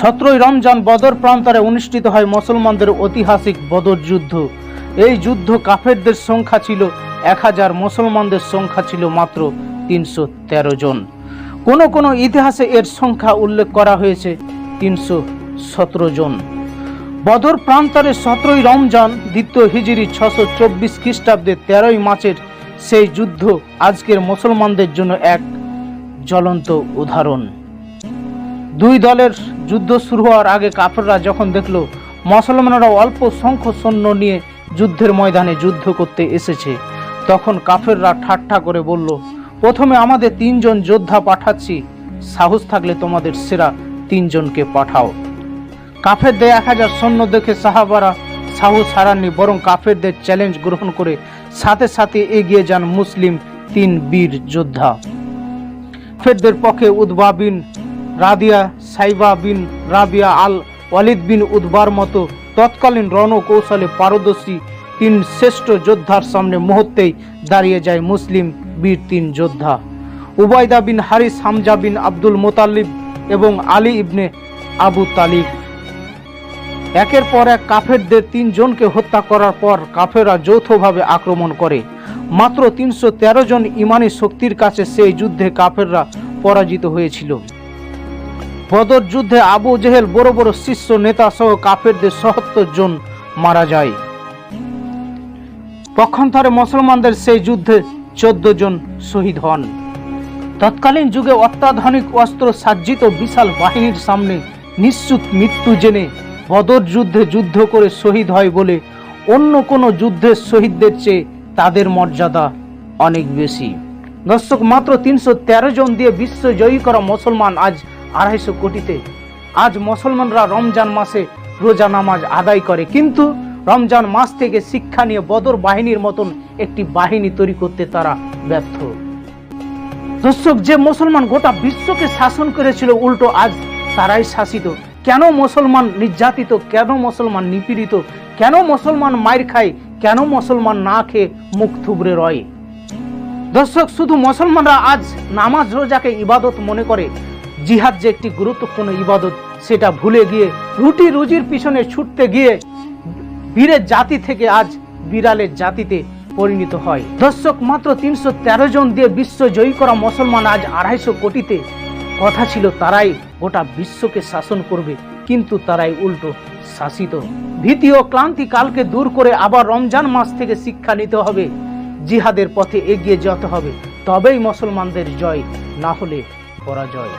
17ই রমজান বদর প্রান্তরে অনুষ্ঠিত হয় মুসলমানদের ঐতিহাসিক বদর যুদ্ধ। এই যুদ্ধ কাফেরদের সংখ্যা ছিল 1000, মুসলমানদের সংখ্যা ছিল মাত্র 313 জন। কোন ইতিহাসে এর সংখ্যা উল্লেখ করা হয়েছে 317 জন। বদর প্রান্তরে 17ই রমজান 2য় হিজরি 624 খ্রিস্টাব্দে 13ই মার্চের সেই যুদ্ধ আজকের মুসলমানদের জন্য এক জ্বলন্ত উদাহরণ। দুই দলের যুদ্ধ শুরু হওয়ার আগে কাফেররা যখন দেখল মুসলমানরা অল্প সংখ্যক সৈন্য নিয়ে যুদ্ধের ময়দানে যুদ্ধ করতে এসেছে, তখন কাফেররা ঠাট্টা করে বলল, প্রথমে আমাদের 3 জন যোদ্ধা পাঠাচ্ছি, সাহস থাকলে তোমাদের সেরা 3 জনকে পাঠাও। কাফেরদের 1000 সৈন্য দেখে সাহাবারা সাহস হারাননি, বরং কাফেরদের চ্যালেঞ্জ গ্রহণ করে সাথে সাথে এগিয়ে যান মুসলিম 3 বীর যোদ্ধা। কাফেরদের পক্ষে উতবা বিন রাদিয়া, সাইবা বিন রাবিয়া, আল ওয়ালিদ বিন উতবার মতো তৎকালীন রণকৌশলে পারদর্শী 3 শ্রেষ্ঠ যোদ্ধার সামনে মুহূর্তেই দাঁড়িয়ে যায় মুসলিম বীর 3 যোদ্ধা, উবাইদা বিন হারিস, হামজা বিন আব্দুল মোতালিব এবং আলী ইবনে আবু তালিব। একের পর এক কাফেরদের 3 জনকে হত্যা করার পর কাফেররা যৌথভাবে আক্রমণ করে। মাত্র 313 জন ইমানি শক্তির কাছে সেই যুদ্ধে কাফেররা পরাজিত হয়েছিল। বদর যুদ্ধে আবু জেহেল বড় বড় শীর্ষ নেতা সহ কাফেরদের 77 জন মারা যায়। পক্ষান্তরে মুসলমানদের সেই যুদ্ধে 14 জন শহীদ হন। তৎকালীন যুগে অত্যাধুনিক অস্ত্র সজ্জিত বিশাল বাহিনীর সামনে নিশ্চিত মৃত্যু জেনে বদর যুদ্ধে যুদ্ধ করে শহীদ হয় বলে অন্য কোনো যুদ্ধের শহীদদের চেয়ে তাদের মর্যাদা অনেক বেশি। দর্শক, মাত্র 313 জন দিয়ে বিশ্ব জয়ী করা মুসলমান আজ 250 কোটিতে। আজ মুসলমানরা রমজান মাসে রোজা নামাজ আদায় করে, কিন্তু রমজান মাস থেকে শিক্ষা নিয়ে বদর বাহিনীর মতন একটি বাহিনী তৈরি করতে তারা ব্যর্থ। দর্শক, যে মুসলমান গোটা বিশ্বকে শাসন করেছিল, উল্টো আজ তারাই শাসিত। কেন মুসলমান নির্যাতিত? কেন মুসলমান নিপীড়িত? কেন মুসলমান মাইর খায়? কেন মুসলমান না খেয়ে মুখ থুবড়ে রয়? দর্শক, শুধু মুসলমানরা আজ নামাজ রোজাকে ইবাদত মনে করে, জিহাদ যে একটি গুরুত্বপূর্ণ ইবাদত সেটা ভুলে গিয়ে রুটি রুজির পিছনে ছুটতে গিয়ে বীরের জাতি থেকে আজ বিড়ালের জাতিতে পরিণত হয়। দর্শক, মাত্র 313 জন দিয়ে বিশ্ব জয়ী করা মুসলমান আজ 250 কোটিতে। কথা ছিল তারাই গোটা বিশ্বকে শাসন করবে, কিন্তু তারাই উল্টো শাসিত। ভীতি ও ক্লান্তি কালকে দূর করে আবার রমজান মাস থেকে শিক্ষা নিতে হবে, জিহাদের পথে এগিয়ে যেতে হবে, তবেই মুসলমানদের জয়, না হলে পরাজয়।